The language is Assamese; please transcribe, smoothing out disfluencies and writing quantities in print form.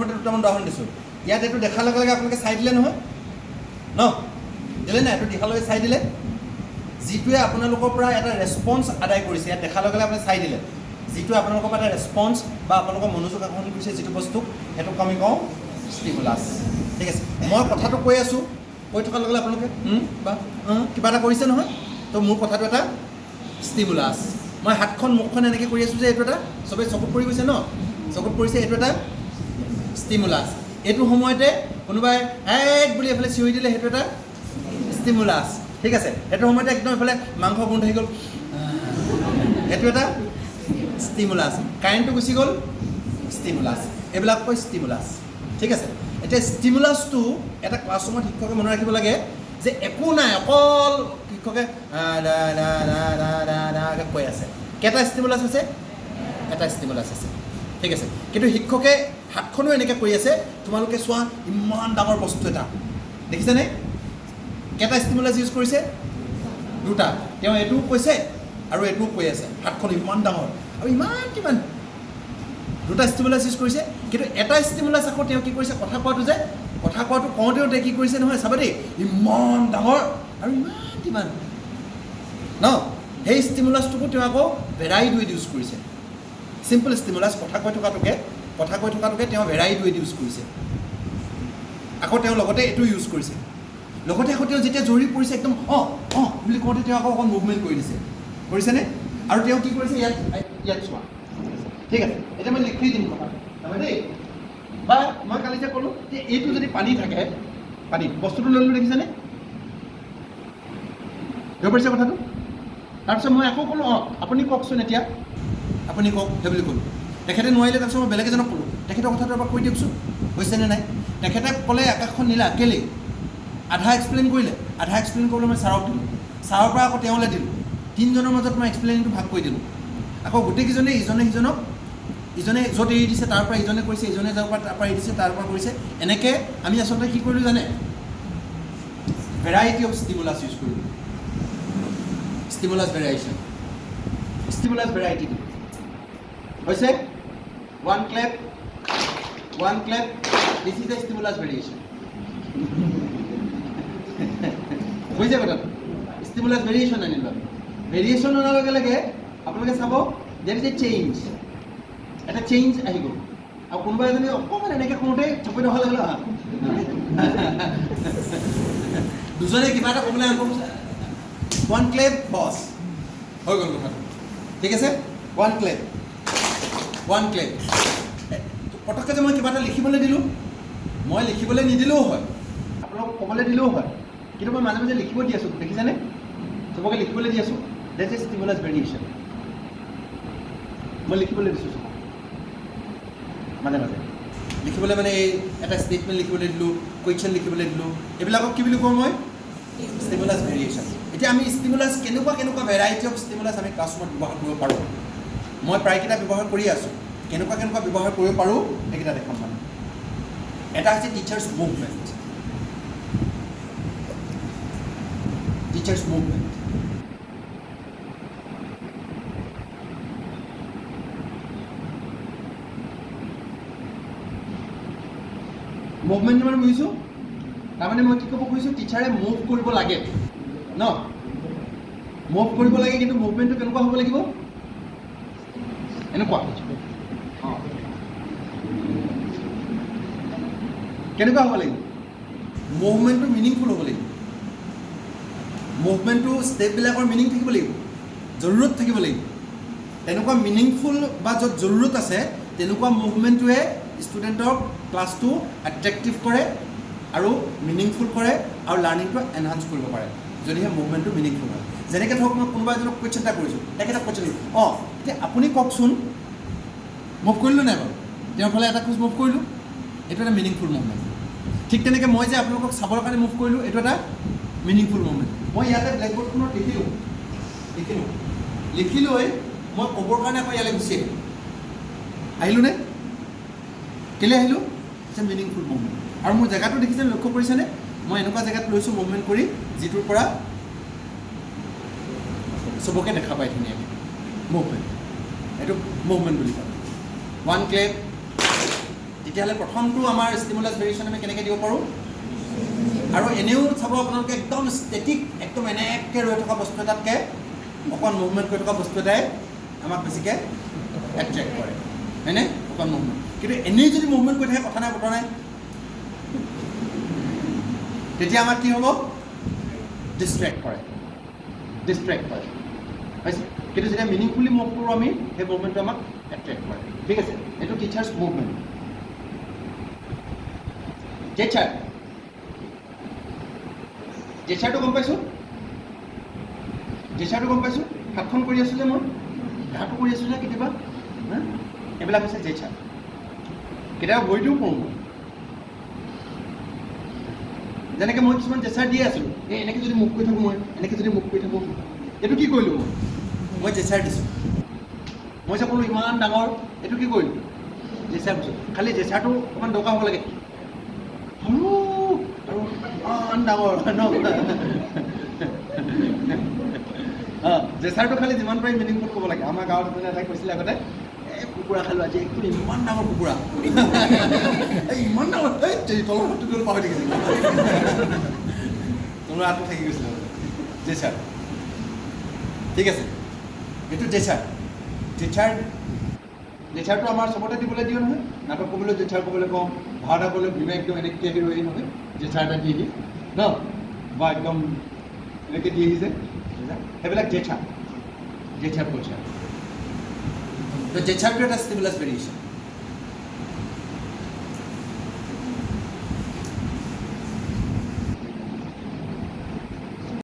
দুটামান উদাহৰণ দিছোঁ। ইয়াত এইটো দেখাৰ লগে লগে আপোনালোকে চাই দিলে নহয় ন, দিলে নাই? এইটো দেখাৰ লগে চাই দিলে, যিটোৱে আপোনালোকৰ পৰা এটা ৰেছপন্স আদায় কৰিছে। ইয়াত দেখাৰ লগে লগে আপুনি চাই দিলে, যিটো আপোনালোকৰ পৰা এটা ৰেছপন্স বা আপোনালোকৰ মনোযোগ আকৰ্ষণ কৰিছে যিটো বস্তুক, সেইটোক আমি কওঁ ষ্টিমুলাছ। ঠিক আছে, মই কথাটো কৈ আছোঁ, কৈ থকাৰ লগে লগে আপোনালোকে বা কিবা এটা কৰিছে নহয়, তো মোৰ কথাটো এটা ষ্টিমুলাছ। মই হাতখন মুখখন এনেকৈ কৰি আছোঁ যে এইটো এটা চবেই চকুত পৰি গৈছে ন, চকুত পৰিছে, এইটো এটা ষ্টিমুলাছ। এইটো সময়তে কোনোবাই এক বুলি এইফালে চিঞৰি দিলে, সেইটো এটা ষ্টিমুলাছ। ঠিক আছে, সেইটো সময়তে একদম এইফালে মাংস গোন্ধ আহি গ'ল, সেইটো এটা ষ্টিমুলাছ। কাৰেণ্টটো গুচি গ'ল, ষ্টিমুলাছ। এইবিলাক কয় ষ্টিমুলাছ। ঠিক আছে, এতিয়া ষ্টিমুলাছটো এটা ক্লাছৰুমত শিক্ষকে মনত ৰাখিব লাগে যে একো নাই, অকল শিক্ষকে কৈ আছে। কেইটা ষ্টিমুলাছ আছে? এটা ষ্টিমুলাছ আছে। ঠিক আছে, কিন্তু শিক্ষকে হাতখনো এনেকৈ কৰি আছে, তোমালোকে চোৱা ইমান ডাঙৰ বস্তু এটা দেখিছেনে? কেইটা ষ্টিমুলাছ ইউজ কৰিছে? দুটা। তেওঁ এইটোও কৈছে আৰু এইটোও কৈ আছে, হাতখন ইমান ডাঙৰ আৰু ইমান কিমান, দুটা ষ্টিমুলাছ ইউজ কৰিছে। কিন্তু এটা ষ্টিমুলাছ আকৌ তেওঁ কি কৰিছে, কথা কোৱাটো যে, কথা কোৱাটো কওঁতেও তেওঁ কি কৰিছে নহয়, চাবা দেই, ইমান ডাঙৰ আৰু ইমান কিমান ন, সেই ষ্টিমুলাছটোকো তেওঁ আকৌ ভেৰাইড ৱেত ইউজ কৰিছে। চিম্পল ষ্টিমুলাছ, কথা কৈ থকাটোকে তেওঁ ভেৰাইড ৱেত ইউজ কৰিছে। আকৌ তেওঁ লগতে এইটো ইউজ কৰিছে, লগতে আকৌ তেওঁ যেতিয়া জৰুৰী পৰিছে একদম বুলি কওঁতে তেওঁ আকৌ অকণ মুভমেণ্ট কৰি দিছে, কৰিছেনে? আৰু তেওঁ কি কৰিছে, ইয়াত চোৱা। ঠিক আছে, এতিয়া মই লিখি দিম কথা তাৰমানে দেই। বা মই কালি যে ক'লোঁ যে এইটো যদি পানী থাকে, পানী বস্তুটো লৈ ল'লোঁ, দেখিছেনে? ধৰিব পাৰিছে কথাটো? তাৰপিছত মই আকৌ ক'লোঁ আপুনি কওকচোন, এতিয়া আপুনি কওক, সেই বুলি ক'লোঁ। তেখেতে নোৱাৰিলে, তাৰপিছত মই বেলেগ এজনক ক'লোঁ, তেখেতৰ কথাটো এবাৰ কৈ দিয়কচোন, হৈছেনে নাই? তেখেতে ক'লে আকাশখন নীলা, কেলেই? আধা এক্সপ্লেইন কৰিলে, আধা এক্সপ্লেইন কৰিবলৈ মই ছাৰক দিলোঁ, ছাৰৰ পৰা আকৌ তেওঁলৈ দিলোঁ, তিনিজনৰ মাজত মই এক্সপ্লেইনটো ভাগ কৰি দিলোঁ। আকৌ গোটেইকেইজনে ইজনে সিজনক, ইজনে য'ত এৰি দিছে তাৰ পৰা ইজনে কৰিছে, ইজনে যাৰ পৰা তাৰ পৰা এৰি দিছে তাৰ পৰা কৰিছে। এনেকৈ আমি আচলতে কি কৰিলোঁ জানে? ভেৰাইটি অফ ষ্টিমুলাছ ইউজ কৰিলোঁ। ষ্টিমুলাছ ভেৰিয়েশ্যন, ষ্টিমুলাছ ভেৰাইটি হৈছে one ক্লেপ, this is the stimulus variation. বুজিছে কথাটো? ষ্টিমুলাছ ভেৰিয়েশ্যন আনিলোঁ। ভেৰিয়েশ্যন অনাৰ লগে লগে আপোনালোকে চাব দেৰ ইজ এ চেঞ্জ, এটা চেঞ্জ আহি গ'ল। আৰু কোনোবা এজনে অকণমান এনেকৈ কৰোঁতে চকুত অহাৰ লগে লগে দুজনে কিবা এটা ক'বলৈ আৰম্ভ কৰিছে, ওৱান ক্লেপ বছ হৈ গ'ল কথাটো। ঠিক আছে, ওৱান ক্লেপ। পটককৈ যে মই কিবা এটা লিখিবলৈ দিলোঁ, মই লিখিবলৈ নিদিলেও হয়, আপোনালোকক ক'বলৈ দিলেও হয়, কিন্তু মই মাজে মাজে লিখিব দি আছোঁ, দেখিছেনে? চবকে লিখিবলৈ দি আছোঁ, ডেট ইজ ষ্টিমুলাছ ভেৰিয়েশ্যন। মই লিখিবলৈ দিছোঁ চবক মাজে মাজে, লিখিবলৈ মানে এই এটা ষ্টেটমেণ্ট লিখিবলৈ দিলোঁ, কুৱেশ্যন লিখিবলৈ দিলোঁ, এইবিলাকক কি বুলি কওঁ মই? Stimulus variation. এতিয়া আমি ষ্টিমুলাছ কেনেকুৱা ভেৰাইটি অফ ষ্টিমুলাছ আমি ক্লাছৰুমত ব্যৱহাৰ কৰিব পাৰোঁ। মই প্ৰায়কেইটা ব্যৱহাৰ কৰি আছোঁ, কেনেকুৱা ব্যৱহাৰ কৰিব পাৰোঁ সেইকেইটা দেখাম মানে। এটা হৈছে টিচাৰ্ছ মুভমেণ্ট। মুভমেণ্ট মানে বুজিছোঁ, তাৰমানে মই কি ক'ব খুজিছোঁ, টিচাৰে মুভ কৰিব লাগে ন, মুভ কৰিব লাগে, কিন্তু মুভমেণ্টটো কেনেকুৱা হ'ব লাগিব? এনেকুৱা। কেনেকুৱা হ'ব লাগিব? মুভমেণ্টটো মিনিংফুল হ'ব লাগিব, মুভমেণ্টটো ষ্টেপবিলাকৰ মিনিং থাকিব লাগিব, জৰুৰত থাকিব লাগিব। তেনেকুৱা মিনিংফুল বা য'ত জৰুৰত আছে তেনেকুৱা মুভমেণ্টটোৱে ষ্টুডেণ্টক ক্লাছটো এট্ৰেক্টিভ কৰে আৰু মিনিংফুল কৰে আৰু লাৰ্ণিংটো এনহান্স কৰিব পাৰে, যদিহে মুভমেণ্টটো মিনিংফুল হয়। যেনেকৈ ধৰক মই কোনোবা এজনক কুৱেশ্যন এটা কৰিছোঁ, তেখেতক কুৱেশ্যন দিলোঁ, এতিয়া আপুনি কওকচোন, মুভ কৰিলোঁ নাই বাৰু? তেওঁৰ ফালে এটা খোজ মুভ কৰিলোঁ, এইটো এটা মিনিংফুল মুভমেণ্ট। ঠিক তেনেকৈ মই যে আপোনালোকক চাবৰ কাৰণে মুভ কৰিলোঁ, এইটো এটা মিনিংফুল মুভমেণ্ট। মই ইয়াতে ব্লেকবৰ্ডখনত লিখি লৈ মই ক'বৰ কাৰণে আকৌ ইয়ালৈ গুচি আহিলোঁনে? কেলৈ আহিলোঁ? It's a meaningful movement. আৰু মোৰ জেগাটো দেখিছে, লক্ষ্য কৰিছেনে? মই এনেকুৱা জেগাত লৈছোঁ মুভমেণ্ট কৰি, যিটোৰ পৰা চবকে দেখা পায় ধুনীয়াকৈ। মুভমেণ্ট, এইটো মুভমেণ্ট বুলি কয়। ওৱান ক্লেপ, তেতিয়াহ'লে প্ৰথমটো আমাৰ ষ্টিমুলাছ ভেৰিয়েশ্যন আমি কেনেকৈ দিব পাৰোঁ? আৰু এনেও চাব আপোনালোকে একদম ষ্টেটিক, একদম এনেকৈ ৰৈ থকা বস্তু এটাতকৈ অকণ মুভমেণ্ট কৰি থকা বস্তু এটাই আমাক বেছিকৈ এট্ৰেক্ট কৰে, হয়নে? অকণ মুভমেণ্ট। কিন্তু এনেই যদি মুভমেণ্ট কৰি থাকে, কথা নাই বতৰা নাই, তেতিয়া আমাক কি হ'ব? ডিষ্ট্ৰেক্ট কৰে, ডিষ্ট্ৰেক্ট কৰে, হৈছে। কিন্তু যেতিয়া মিনিংফুলি মুভ কৰোঁ আমি, সেই মুভমেণ্টটো আমাক এট্ৰেক্ট কৰে, ঠিক আছে? এইটো টিচাৰ্ছ মুভমেণ্ট। জেচাৰ, জেচাৰটো গম পাইছোঁ, জেচাৰটো গম পাইছোঁ। হাতখন কৰি আছোঁ যে মই, গাটো কৰি আছোঁ যে কেতিয়াবা, এইবিলাক হৈছে জেচাৰ। কেতিয়াবা ভৰিটোও কৰোঁ মই, যেনেকৈ মই কিছুমান জেচাৰ দি আছিলোঁ, এই এনেকৈ যদি মুভ কৰি থাকোঁ, মই এনেকৈ যদি মুভ কৰি থাকোঁ, এইটো কি কৰিলোঁ? মই জেচাৰ দিছোঁ। মই যে ক'লোঁ ইমান ডাঙৰ, এইটো কি কৰিলোঁ? জেচাৰ দিছোঁ। খালি জেচাৰটো অকণমান দৰকাৰ হ'ব লাগে, সৰু আৰু ইমান ডাঙৰ ন। জেচাৰটো খালি যিমান পাৰি মিনিংফুল ক'ব লাগে। আমাৰ গাঁৱত এজনে এটাই কৈছিলে আগতে, এই কুকুৰা খালোঁ আজি, একদম ইমান ডাঙৰ কুকুৰা, এই ইমান ডাঙৰ, এই তলৰ হাতটো পাহৰি থাকিছিল, তলৰ হাতটো থাকি গৈছিলে। জেচাৰ, ঠিক আছে, এইটো জেচাৰ। জেচাৰ, জেচাৰটো আমাৰ চবতে দিবলৈ দিয়ে নহয়। নাটক ক'বলৈ জেচাৰ ক'বলৈ কওঁ, ভাওনা ক'বলৈ বিবেক একদম এনেকৈ আহি ৰহি নহয়, জেচাৰ এটা দি ন, বা একদম এনেকৈ দি আহিছে, সেইবিলাক জেচাৰ, জেচাৰ পইচাৰ। তো জেচাৰটো এটা ষ্টিমুলাছ ভেৰিয়েশ্যন।